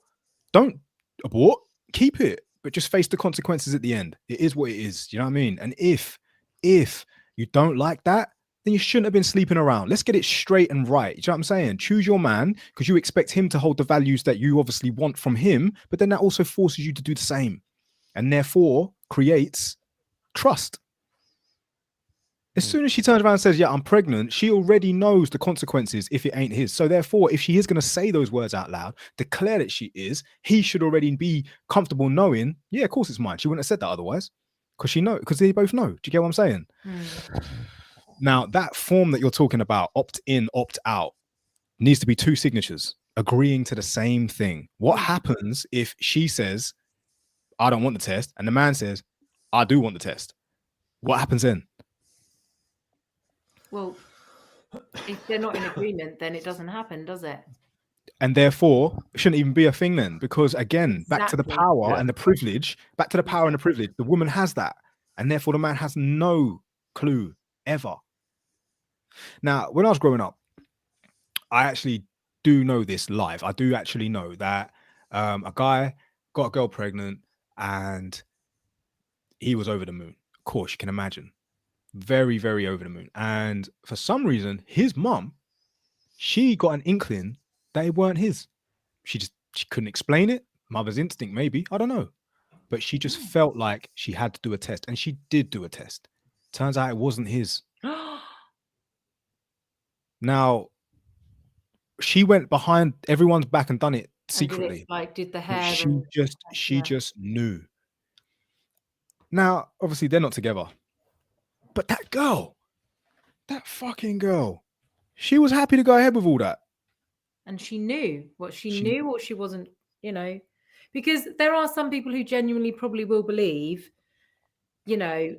don't abort, keep it, but just face the consequences at the end. It is what it is. You know what I mean? And if you don't like that, then you shouldn't have been sleeping around. Let's get it straight and right. You know what I'm saying? Choose your man, because you expect him to hold the values that you obviously want from him, but then that also forces you to do the same, and therefore creates trust. As soon as she turns around and says, yeah, I'm pregnant, she already knows the consequences if it ain't his. So therefore, if she is going to say those words out loud, declare that she is, he should already be comfortable knowing, yeah, of course it's mine. She wouldn't have said that otherwise, because they both know. Do you get what I'm saying? Now, that form that you're talking about, opt in, opt out, needs to be 2 signatures agreeing to the same thing. What happens if she says, I don't want the test, and the man says, I do want the test? What happens then? Well, if they're not in agreement, then it doesn't happen, does it? And therefore, it shouldn't even be a thing then, because again, back to the power and the privilege, the woman has that. And therefore, the man has no clue ever. Now, when I was growing up, I actually do know this live. I do actually know that a guy got a girl pregnant and he was over the moon. Of course, you can imagine. Very, very over the moon. And for some reason, his mum, she got an inkling that it weren't his. She couldn't explain it. Mother's instinct, maybe. I don't know. But she just felt like she had to do a test. And she did do a test. Turns out it wasn't his. Now, she went behind everyone's back and done it secretly. Did the hair. She just knew. Now, obviously, they're not together. But that girl, that fucking girl, she was happy to go ahead with all that. And she knew what she knew, or she wasn't, because there are some people who genuinely probably will believe, they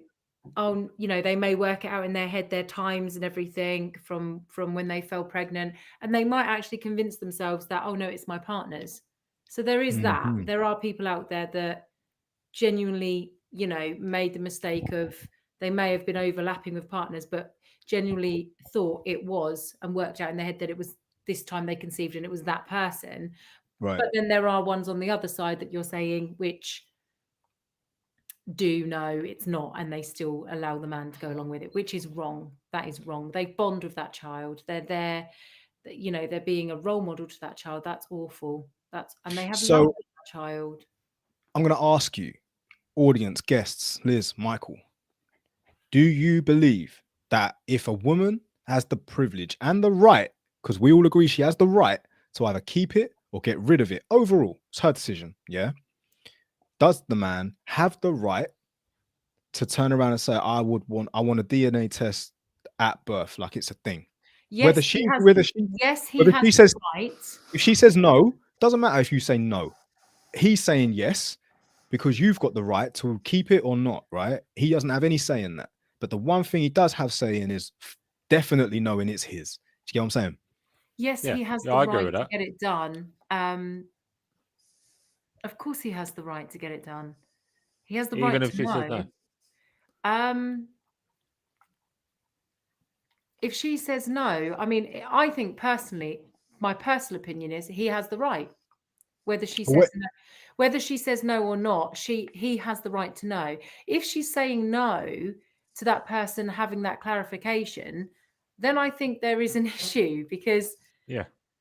may work it out in their head, their times and everything from when they fell pregnant, and they might actually convince themselves that, oh no, it's my partner's. So there is that. There are people out there that genuinely, made the mistake of, they may have been overlapping with partners, but genuinely thought it was, and worked out in their head that it was this time they conceived and it was that person. Right. But then there are ones on the other side that you're saying, which do know it's not, and they still allow the man to go along with it, which is wrong. That is wrong. They bond with that child. They're there, they're being a role model to that child. That's awful. And they have love for that child. I'm going to ask you, audience, guests, Liz, Michael, do you believe that if a woman has the privilege and the right, because we all agree she has the right to either keep it or get rid of it, overall, it's her decision, yeah? Does the man have the right to turn around and say, I want a DNA test at birth, like it's a thing? Yes, he has the right. If she says no, doesn't matter if you say no. He's saying yes, because you've got the right to keep it or not, right? He doesn't have any say in that. But the one thing he does have say in is definitely knowing it's his. Do you get what I'm saying? Yes, he has the right to get it done. Of course he has the right to get it done. He has the right to know. Even if she says no? If she says no, I mean, I think personally, my personal opinion is he has the right. Whether she says no or not, he has the right to know. If she's saying no to that person having that clarification, then I think there is an issue, because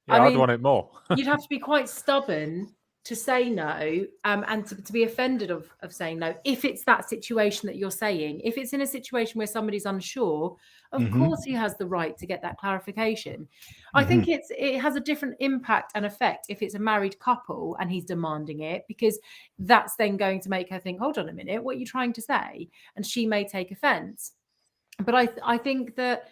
I'd want it more. You'd have to be quite stubborn to say no, and to be offended of saying no, if it's that situation that you're saying. If it's in a situation where somebody's unsure, of course he has the right to get that clarification. I think it has a different impact and effect if it's a married couple and he's demanding it, because that's then going to make her think, hold on a minute, what are you trying to say? And she may take offense. But I think that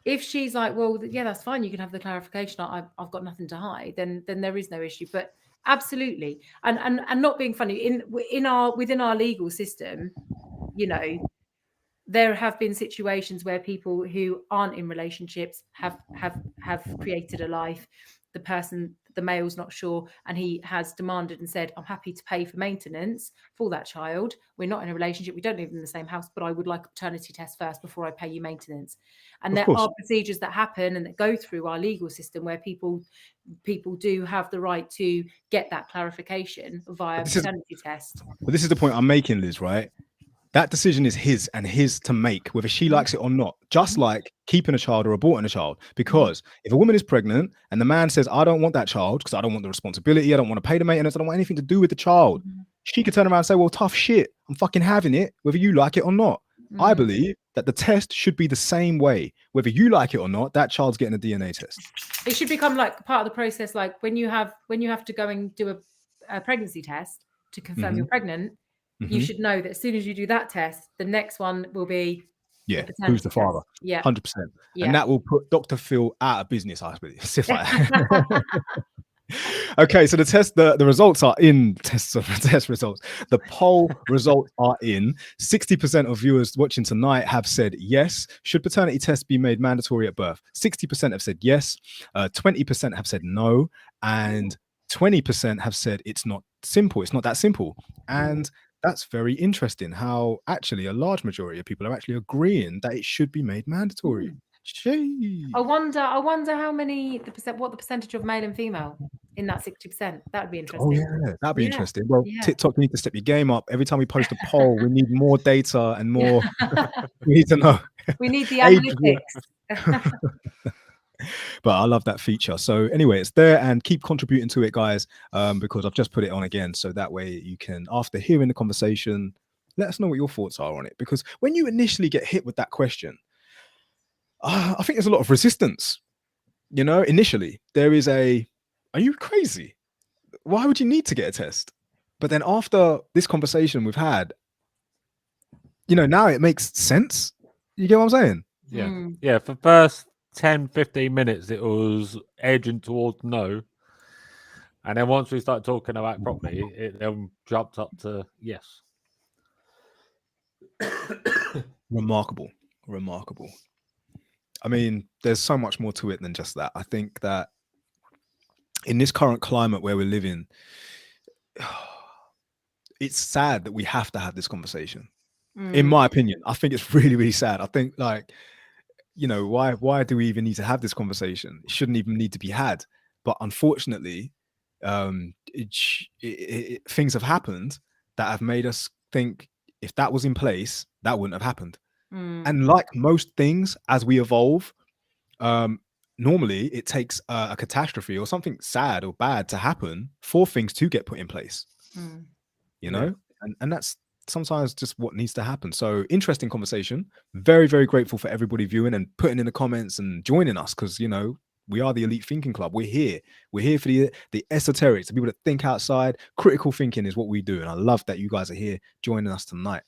if she's like, well, yeah, that's fine, you can have the clarification, I've got nothing to hide, then there is no issue. But absolutely, and not being funny, within our legal system, there have been situations where people who aren't in relationships have created a life. The male's not sure, and he has demanded and said, I'm happy to pay for maintenance for that child. We're not in a relationship, we don't live in the same house, but I would like a paternity test first before I pay you maintenance. And there are procedures that happen and that go through our legal system where people do have the right to get that clarification via paternity test. But this is the point I'm making, Liz, right? That decision is his and his to make, whether she likes it or not, just like keeping a child or aborting a child. Because if a woman is pregnant and the man says, I don't want that child because I don't want the responsibility, I don't want to pay the maintenance, I don't want anything to do with the child, she could turn around and say, well, tough shit, I'm fucking having it, whether you like it or not. I believe that the test should be the same way, whether you like it or not. That child's getting a DNA test. It should become like part of the process, like when you have to go and do a pregnancy test to confirm you're pregnant. You should know that as soon as you do that test, the next one will be who's the father? Test. Yeah, 100%. Yeah. And that will put Dr. Phil out of business, I believe. Stuff like that. Okay, so the results are in. Test results. The poll results are in. 60% of viewers watching tonight have said yes. Should paternity tests be made mandatory at birth? 60% have said yes. 20% have said no, and 20% have said it's not simple. It's not that simple, and that's very interesting. How actually a large majority of people are actually agreeing that it should be made mandatory. Jeez. I wonder how many what the percentage of male and female in that 60%. That would be interesting. Oh yeah, that'd be interesting. Well, TikTok, you need to step your game up. Every time we post a poll, we need more data and more. We need to know. We need the analytics. But I love that feature. So anyway, it's there, and keep contributing to it, guys, because I've just put it on again. So that way you can, after hearing the conversation, let us know what your thoughts are on it. Because when you initially get hit with that question, I think there's a lot of resistance. You know, initially there is are you crazy? Why would you need to get a test? But then after this conversation we've had, you know, now it makes sense. You get what I'm saying? Yeah. Yeah. For first 10-15 minutes, it was edging towards no. And then once we started talking about it properly, it then jumped up to yes. Remarkable. I mean, there's so much more to it than just that. I think that in this current climate where we're living, it's sad that we have to have this conversation. In my opinion, I think it's really, really sad. I think, like, you know, why do we even need to have this conversation? It shouldn't even need to be had. But unfortunately, things have happened that have made us think if that was in place, that wouldn't have happened. And like most things, as we evolve, normally it takes a catastrophe or something sad or bad to happen for things to get put in place. You know, and that's sometimes just what needs to happen. So interesting conversation. Very, very grateful for everybody viewing and putting in the comments and joining us, because, you know, we are the Elite Thinking Club. We're here for the esoterics, the people that think outside. Critical thinking is what we do, and I love that you guys are here joining us tonight.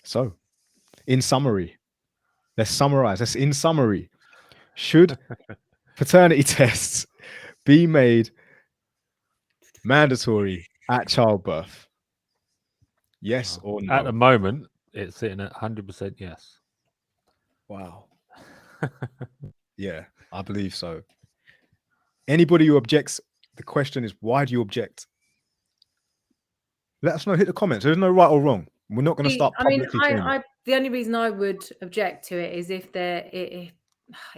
So, in summary, let's summarize. In summary, should paternity tests be made mandatory at childbirth? Yes or no? At the moment, it's sitting at 100% yes. Wow. Yeah, I believe so. Anybody who objects, the question is, why do you object? Let us know. Hit the comments. There's no right or wrong. We're not going to start publicly. The only reason I would object to it is if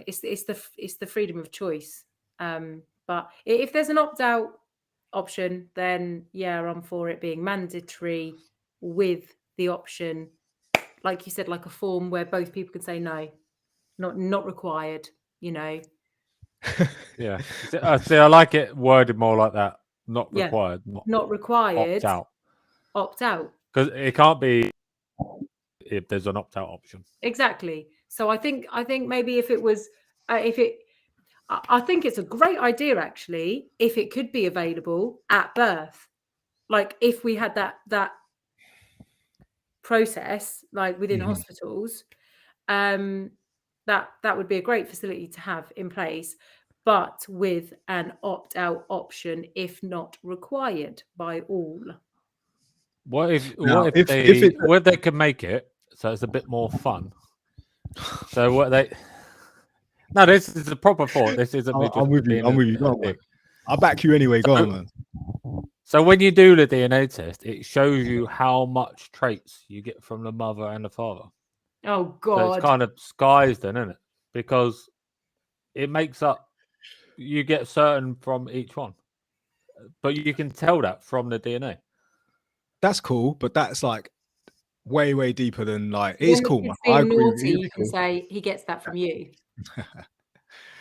it's the freedom of choice. But if there's an opt-out option, then yeah, I'm for it being mandatory with the option, like you said, like a form where both people can say no, not required. You know. Yeah. See, I like it worded more like that. Not required. Not required. Opt out. Because it can't be if there's an opt-out option. Exactly. So I think maybe if it was, I think it's a great idea actually if it could be available at birth, like if we had that process like within hospitals, that would be a great facility to have in place, but with an opt-out option if not required by all. What if they could make it so it's a bit more fun? So what they? No, this is a proper thought. This isn't. I'm with you. Go on, man. I'll back you anyway. Go on, man. So when you do the DNA test, it shows you how much traits you get from the mother and the father. Oh God! So it's kind of skies then, isn't it? Because it makes up. You get certain from each one, but you can tell that from the DNA. That's cool, but that's like way, way deeper than like it is cool. Man. I agree with you. You can say he gets that from you.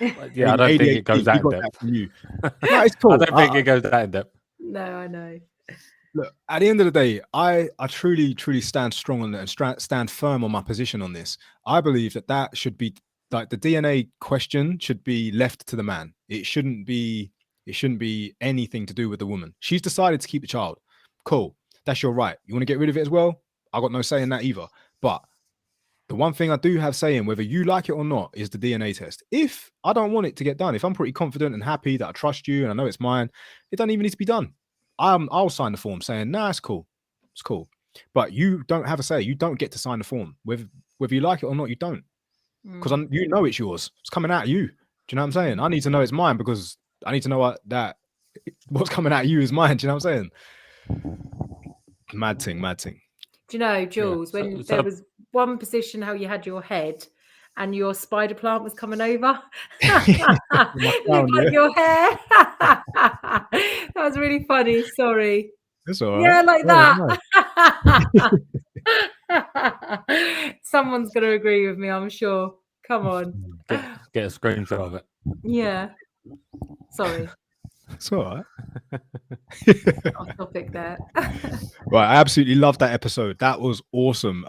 Yeah, I don't think it goes that in depth. No, it's cool. I don't think it goes that in depth. No, I know. Look, at the end of the day, I truly stand strong on that and stand firm on my position on this. I believe that should be like the DNA question should be left to the man. It shouldn't be anything to do with the woman. She's decided to keep the child. Cool. That's your right. You want to get rid of it as well? I got no say in that either. But the one thing I do have say in, whether you like it or not, is the DNA test. If I don't want it to get done, if I'm pretty confident and happy that I trust you and I know it's mine, it doesn't even need to be done. I'll sign the form saying, nah, it's cool. It's cool. But you don't have a say. You don't get to sign the form. Whether you like it or not, you don't. Because you know it's yours. It's coming out of you. Do you know what I'm saying? I need to know it's mine because I need to know that what's coming out of you is mine. Do you know what I'm saying? Mad thing. Do you know, Jules, when there was one position how you had your head and your spider plant was coming over? You've got your hair. That was really funny. Sorry. That's all right. Yeah, like that. Someone's going to agree with me, I'm sure. Come on. Get a screenshot of it. Yeah. Sorry. It's all right. Off topic there. Right, I absolutely loved that episode. That was awesome.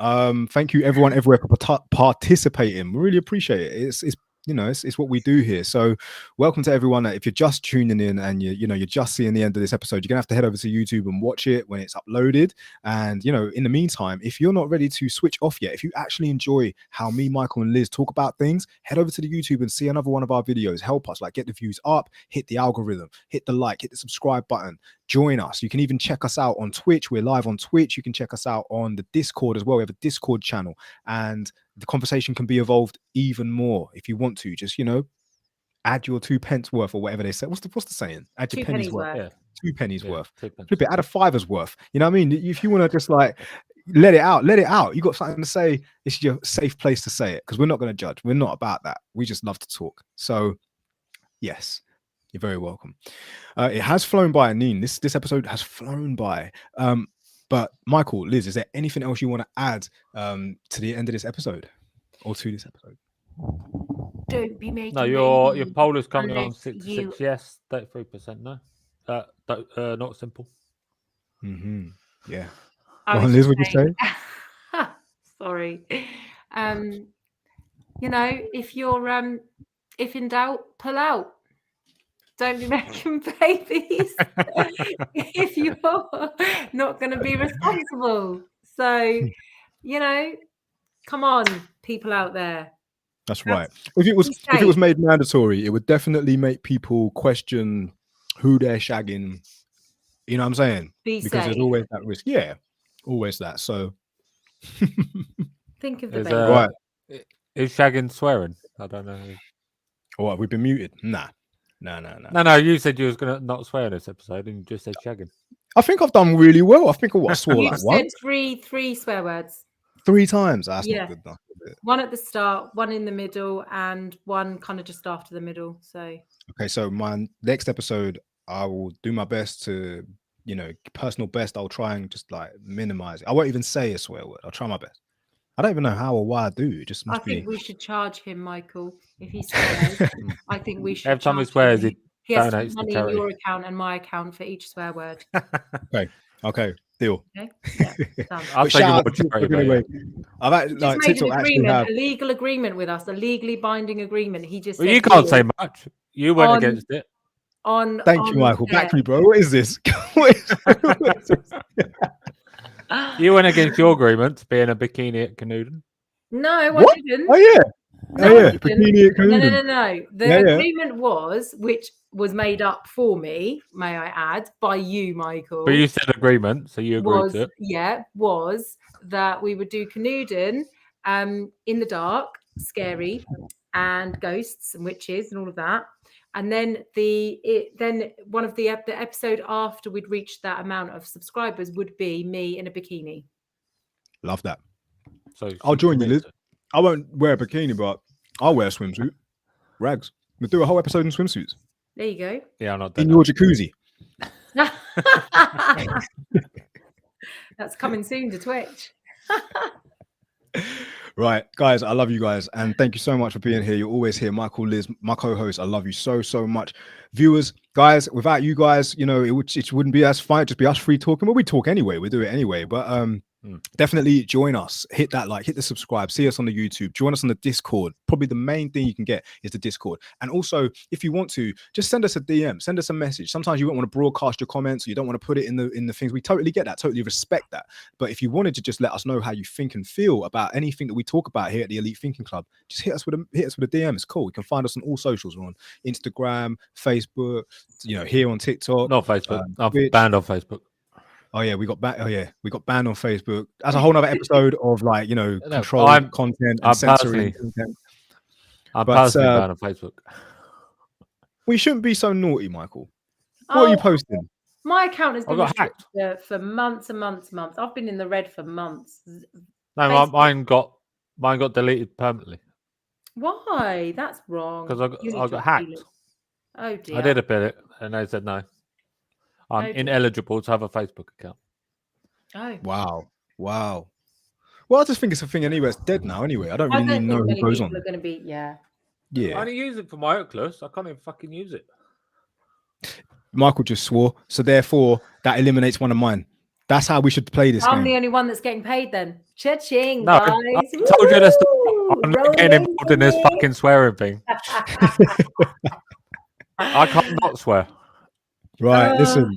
Thank you everyone everywhere for participating. We really appreciate it. It's what we do here. So welcome to everyone. If you're just tuning in and you're just seeing the end of this episode, you're gonna have to head over to YouTube and watch it when it's uploaded. And in the meantime, if you're not ready to switch off yet, if you actually enjoy how me, Michael, and Liz talk about things, head over to the YouTube and see another one of our videos. Help us, get the views up, hit the algorithm, hit the like, hit the subscribe button. Join us. You can even check us out on Twitch. We're live on Twitch. You can check us out on the Discord as well. We have a Discord channel, and the conversation can be evolved even more if you want to. Just add your 2 pence worth or whatever they say. What's the saying? Add your pennies worth. Yeah. 2 pennies worth. 2 pence. Flip it. Add a fiver's worth. You know what I mean? If you want to just let it out. You got something to say. This is your safe place to say it because we're not going to judge. We're not about that. We just love to talk. So, yes. You're very welcome. It has flown by, Neen. This episode has flown by. But Michael, Liz, is there anything else you want to add to the end of this episode or to this episode? Don't be making. No, your poll is coming on 66. Yes, 33%. No, not simple. Yeah. Liz, what you say? Sorry. If in doubt, pull out. Don't be making babies if you're not going to be responsible. So, come on, people out there. That's right. If it was made mandatory, it would definitely make people question who they're shagging. You know what I'm saying? Because there's always that risk. Yeah, always that. So think of the baby. Right. Is shagging swearing? I don't know. What, we've been muted? Nah. No. You said you was gonna not swear in this episode, and you just said shagging. I think I've done really well. I think I swore you said three swear words. 3 times. That's not good enough. One at the start, one in the middle, and one kind of just after the middle. So okay, so my next episode, I will do my best to, personal best. I'll try and just minimize it. I won't even say a swear word. I'll try my best. I don't even know how or why I do. It just must be. I think we should charge him, Michael, if he swears. I think we should. Every time he swears, he has to put money in your account and my account for each swear word. Okay, deal. Okay. Yeah, I'll shout out to anyway. I've made an agreement, a legal agreement with us, a legally binding agreement. He just. Well, you can't say much. You went against it. Thank you, Michael. Back to me, bro. What is this? You went against your agreement being a bikini at Canooden. No, I didn't. Oh yeah. Bikini at Canooden. No. The agreement which was made up for me, may I add, by you, Michael. But you said agreement, so you agreed to it. Yeah, was that we would do Canooden in the dark, scary, and ghosts and witches and all of that. And then one of the episode after we'd reached that amount of subscribers would be me in a bikini. Love that. So I'll join you, Liz. I won't wear a bikini, but I'll wear a swimsuit. Rags. We'll do a whole episode in swimsuits. There you go. Yeah, I'm not in your jacuzzi. That's coming soon to Twitch. Right, guys, I love you guys, and thank you so much for being here. You're always here. Michael, Liz, my co-host, I love you so much. Viewers, guys, without you guys, you know, it wouldn't be as fun. Just be us free talking. Well, we talk anyway. We do it anyway. But definitely join us. Hit that like, hit the subscribe. See us on the YouTube. Join us on the Discord. Probably the main thing you can get is the Discord. And also, if you want to, just send us a DM. Send us a message. Sometimes you don't want to broadcast your comments, or you don't want to put it in the things. We totally get that. Totally respect that. But if you wanted to just let us know how you think and feel about anything that we talk about here at the Elite Thinking Club, just hit us with a DM. It's cool. You can find us on all socials. We're on Instagram, Facebook, you know, here on TikTok. Not Facebook. I'm banned on Facebook. Oh yeah, we got banned on Facebook. That's a whole other episode of, like, you know, controlled content and censoring content. I'm personally banned on Facebook. We shouldn't be so naughty, Michael. What are you posting? My account has been hacked for months and months and months. I've been in the red for months. No, mine got deleted permanently. Why? That's wrong. Because I got hacked. Oh dear. I did appeal it, and they said no. I'm ineligible to have a Facebook account. Oh. Wow. Well, I just think it's a thing anyway. It's dead now anyway. I don't really know who goes on. Are going to be, yeah. I only use it for my Oculus. I can't even fucking use it. Michael just swore, so therefore that eliminates one of mine. That's how we should play this game. I'm the only one that's getting paid then. Cha-ching, no, guys. I told you this. I'm not getting involved in this fucking swearing thing. I can't not swear. Right, listen.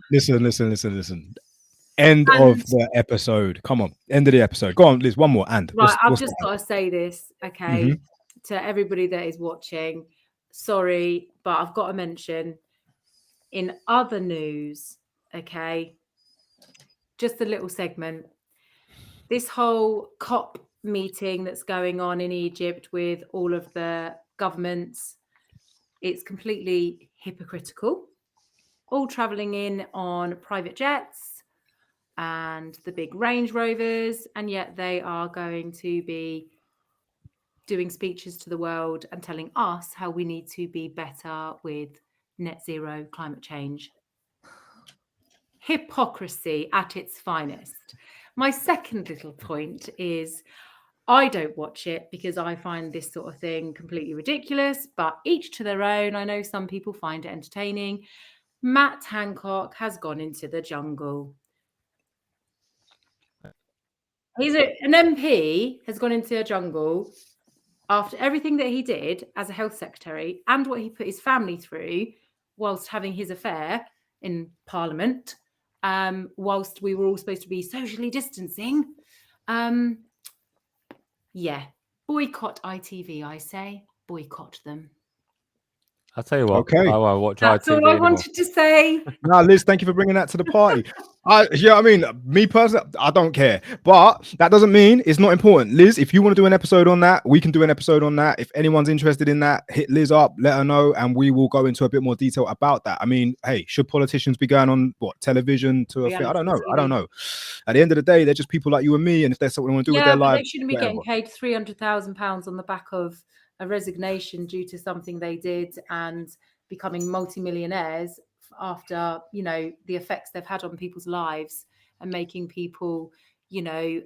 End of the episode. Come on, end of the episode. Go on, Liz, one more. And right, I've just got to say this, okay, to everybody that is watching. Sorry, but I've got to mention, in other news, okay, just a little segment. This whole COP meeting that's going on in Egypt with all of the governments, it's completely hypocritical. All traveling in on private jets and the big Range Rovers, and yet they are going to be doing speeches to the world and telling us how we need to be better with net zero climate change. Hypocrisy at its finest. My second little point is, I don't watch it because I find this sort of thing completely ridiculous, but each to their own. I know some people find it entertaining. Matt Hancock has gone into the jungle. An MP has gone into a jungle after everything that he did as a health secretary and what he put his family through whilst having his affair in Parliament, whilst we were all supposed to be socially distancing. Yeah, boycott ITV, I say. Boycott them. I'll tell you what. Okay. I won't watch That's ITV all I wanted to say. No, Liz, thank you for bringing that to the party. I mean, me personally, I don't care, but that doesn't mean it's not important. Liz, if you want to do an episode on that, we can do an episode on that. If anyone's interested in that, hit Liz up, let her know, and we will go into a bit more detail about that. I mean, hey, should politicians be going on television to a thing? I don't know. At the end of the day, they're just people like you and me, and if there's something they want to do with their life, they shouldn't be getting paid £300,000 on the back of a resignation due to something they did and becoming multimillionaires after, you know, the effects they've had on people's lives and making people, you know,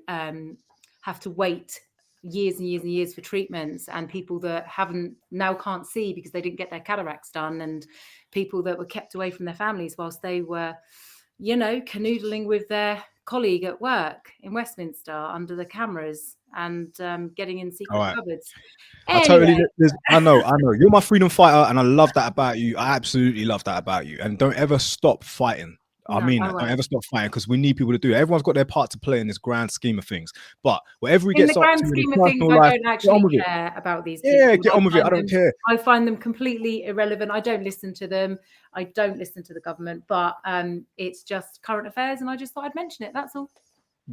have to wait years and years and years for treatments, and people that can't see because they didn't get their cataracts done, and people that were kept away from their families whilst they were, you know, canoodling with their colleague at work in Westminster under the cameras and getting in secret cupboards. Anyway. I know. You're my freedom fighter, and I love that about you. I absolutely love that about you. And don't ever stop fighting. Don't ever stop fighting, because we need people to do it. Everyone's got their part to play in this grand scheme of things. But whatever he gets up to in his personal life, I don't actually care about these people. Yeah, get on with it. I don't care. I find them completely irrelevant. I don't listen to them. I don't listen to the government. But it's just current affairs, and I just thought I'd mention it. That's all.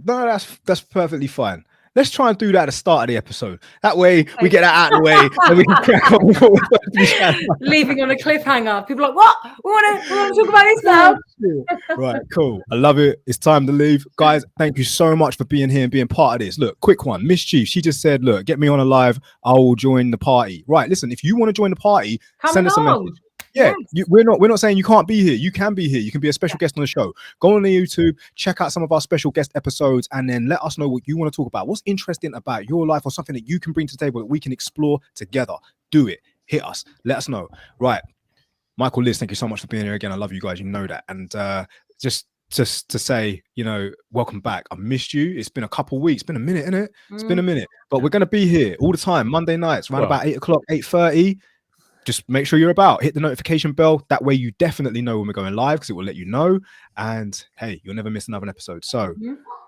No, that's perfectly fine. Let's try and do that at the start of the episode. That way we get that out of the way and we can crack on with what we're leaving on a cliffhanger. People are like, what? We want to talk about this now. Right, cool. I love it. It's time to leave. Guys, thank you so much for being here and being part of this. Look, quick one. Miss Chief, she just said, look, get me on a live. I will join the party. Right, listen, if you want to join the party, send us a message. Yeah, yes. We're not saying you can't be here. You can be here. You can be a special guest on the show. Go on the YouTube, check out some of our special guest episodes, and then let us know what you want to talk about. What's interesting about your life, or something that you can bring to the table that we can explore together. Do it. Hit us. Let us know. Right. Michael, Liz, thank you so much for being here again. I love you guys. You know that. And just to say, you know, welcome back. I missed you. It's been a couple of weeks. It's been a minute, isn't it? It's been a minute. But we're going to be here all the time, Monday nights, around about 8 o'clock, 8:30. Just make sure you're about. Hit the notification bell. That way you definitely know when we're going live, because it will let you know. And hey, you'll never miss another episode. So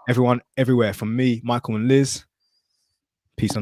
everyone, everywhere, from me, Michael and Liz, peace and